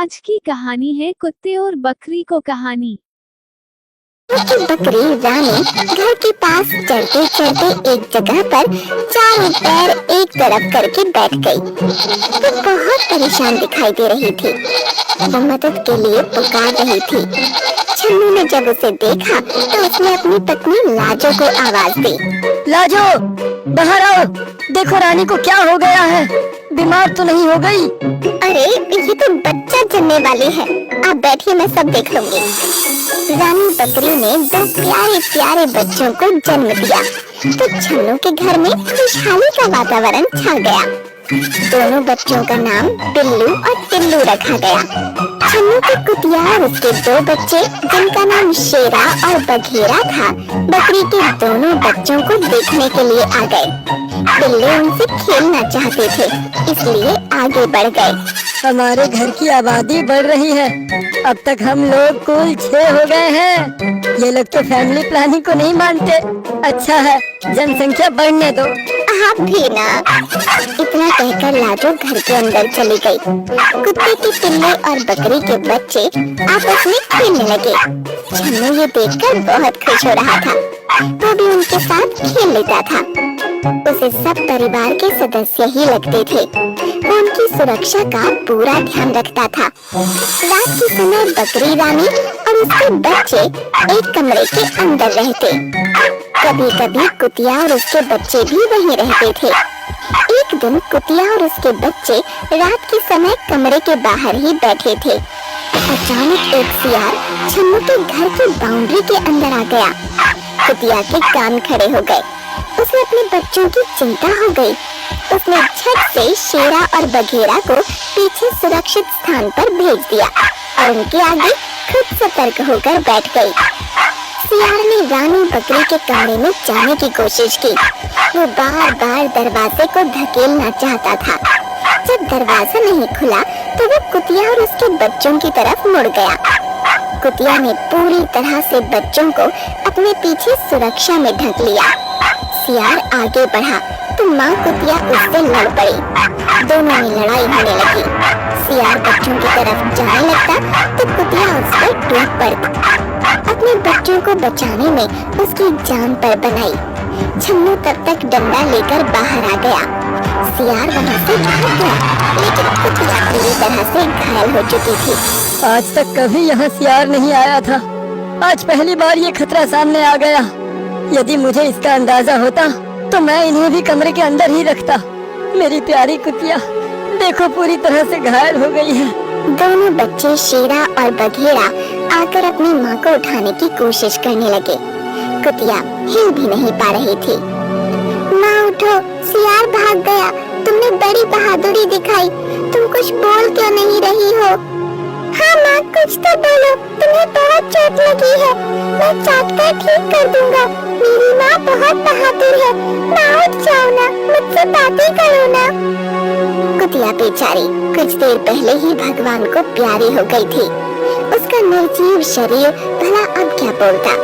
आज की कहानी है कुत्ते और बकरी को कहानी। बकरी रानी घर के पास चलते चलते एक जगह पर चारों पैर एक तरफ करके बैठ गई। वो बहुत परेशान दिखाई दे रही थी। वो मदद के लिए पुकार रही थी। छन्नू ने जब उसे देखा तो उसने अपनी पत्नी लाजो को आवाज दी। लाजो, बाहर आओ। देखो रानी को क्या हो गया है, बीमार तो नहीं हो गई? अरे ये तो बच्चा जन्मने वाली है, आप बैठिए, मैं सब देख लूंगी। रानी बकरी ने दो प्यारे प्यारे बच्चों को जन्म दिया तो छन्नू के घर में खुशहाली का वातावरण छा गया। दोनों बच्चों का नाम बिल्लू और टिल्लू रखा गया। छन्नू के कुतिया और उसके दो बच्चे जिनका नाम शेरा और बघेरा था, बकरी के दोनों बच्चों को देखने के लिए आ गए। बिल्ली उनसे खेलना चाहते थे, इसलिए आगे बढ़ गए। हमारे घर की आबादी बढ़ रही है, अब तक हम लोग कुल 6 हो गए हैं। ये लोग तो फैमिली प्लानिंग को नहीं मानते। अच्छा है, जनसंख्या बढ़ने दो। आप भी ना। इतना कहकर लाजो घर के अंदर चली गई। कुत्ते के पिल्ले और बकरी के बच्चे आपस में खेलने लगे। छन्नू ये देखकर बहुत खुश हो रहा था। वो भी उनके साथ खेल लेता था। उसे सब परिवार के सदस्य ही लगते थे। वो उनकी सुरक्षा का पूरा ध्यान रखता था। रात के समय बकरी रानी और उसके बच्चे एक कमरे के अंदर रहते। कभी कभी कुतिया और उसके बच्चे भी वहीं रहते थे। एक दिन कुतिया और उसके बच्चे रात के समय कमरे के बाहर ही बैठे थे। अचानक एक सियार छन्नू के घर की बाउंड्री के अंदर आ गया। कुतिया के कान खड़े हो गए। उसे अपने बच्चों की चिंता हो गई। उसने झट से शेरा और बघेरा को पीछे सुरक्षित स्थान पर भेज दिया और उनके आगे खुद सतर्क होकर बैठ गई। सियार ने रानी बकरी के कमरे में जाने की कोशिश की। वो बार बार दरवाजे को धकेलना चाहता था। जब दरवाजा नहीं खुला तो वो कुतिया और उसके बच्चों की तरफ मुड़ गया। कुतिया ने पूरी तरह से बच्चों को अपने पीछे सुरक्षा में ढक लिया। सियार आगे बढ़ा तो माँ कुतिया उससे लड़ पड़ी। दोनों में लड़ाई होने लगी। सियार बच्चों की तरफ जाने लगता तो कुतिया उस पर टूट पड़ती। अपने बच्चों को बचाने में उसकी जान पर बनाई। छन्नू तब तक डंडा लेकर बाहर आ गया। सियार वहाँ से भाग गया, लेकिन कुतिया पूरी तरह से घायल हो चुकी थी। आज तक कभी यहाँ सियार नहीं आया था, आज पहली बार ये खतरा सामने आ गया। यदि मुझे इसका अंदाजा होता तो मैं इन्हें भी कमरे के अंदर ही रखता। मेरी प्यारी कुतिया देखो पूरी तरह से घायल हो गई है। दोनों बच्चे शेरा और बघेरा आकर अपनी माँ को उठाने की कोशिश करने लगे। कुतिया हिल भी नहीं पा रही थी। माँ उठो, सियार भाग गया। तुमने बड़ी बहादुरी दिखाई, तुम कुछ बोल क्यों नहीं रही हो? हाँ माँ, कुछ तो बोलो, तुम्हें बहुत चोट लगी है। मैं चाट कर ठीक कर दूंगा। मेरी माँ बहुत बहादुर है। माँ उठ जाओ ना, मुझसे बातें करो ना। कुतिया बेचारी कुछ देर पहले ही भगवान को प्यारी हो गई थी। उसका निर्जीव शरीर भला अब क्या बोलता।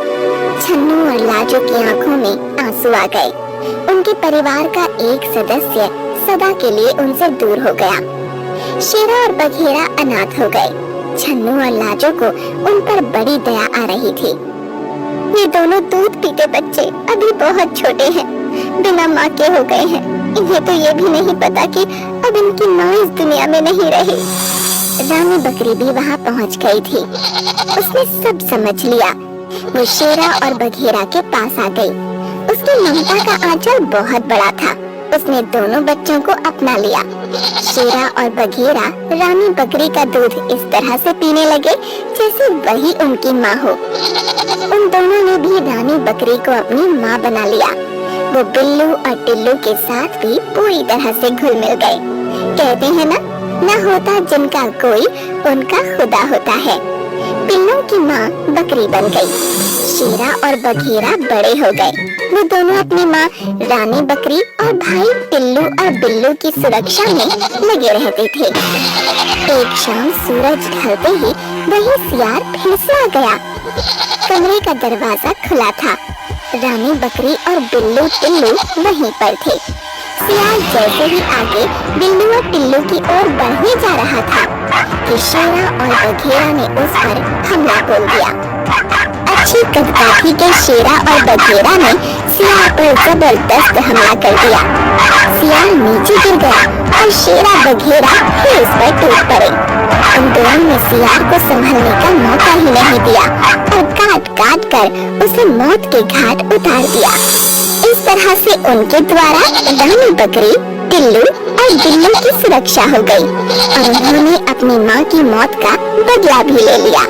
छन्नू और लाजो की आंखों में आंसू आ गए। उनके परिवार का एक सदस्य सदा के लिए उनसे दूर हो गया। शेरा और बघेरा अनाथ हो गए। छन्नू और लाजो को उन पर बड़ी दया आ रही थी। ये दोनों दूध पीते बच्चे अभी बहुत छोटे हैं, बिना माँ के हो गए हैं। इन्हें तो ये भी नहीं पता कि अब इनकी माँ इस दुनिया में नहीं रही। रानी बकरी भी वहाँ पहुँच गई थी। उसने सब समझ लिया। वो शेरा और बघेरा के पास आ गई। उसकी ममता का आंचल बहुत बड़ा था। उसने दोनों बच्चों को अपना लिया। शेरा और बघेरा रानी बकरी का दूध इस तरह से पीने लगे जैसे वही उनकी माँ हो। उन दोनों ने भी रानी बकरी को अपनी माँ बना लिया। वो बिल्लू और टिल्लू के साथ भी पूरी तरह से घुल मिल गए। कहते हैं ना होता जिनका कोई उनका खुदा होता है। बिल्लों की माँ बकरी बन गई। शेरा और बघेरा बड़े हो गए। वो दोनों अपनी माँ रानी बकरी और भाई टिल्लू और बिल्लू की सुरक्षा में लगे रहते थे। एक शाम सूरज ढलते ही वही सियार फिर से आ गया। कमरे का दरवाजा खुला था। रानी बकरी और बिल्लू टिल्लू वहीं पर थे। सियार जैसे ही आगे बिल्लू और टिल्लू की ओर बढ़ने जा रहा था, कि शेरा और बघेरा ने उस पर हमला बोल दिया। अच्छी कदकाठी के शेरा और बघेरा ने सियार पर जबरदस्त हमला कर दिया। सियार नीचे गिर गया और शेरा बघेरा फिर उस पर टूट पड़े। उन दोनों ने सियार को संभलने का मौका ही नहीं दिया और काट काट कर उसे मौत के घाट उतार दिया। इस तरह से उनके द्वारा रानी बकरी, टिल्लू और बिल्ली की सुरक्षा हो गई और उन्होंने अपनी माँ की मौत का बदला भी ले लिया।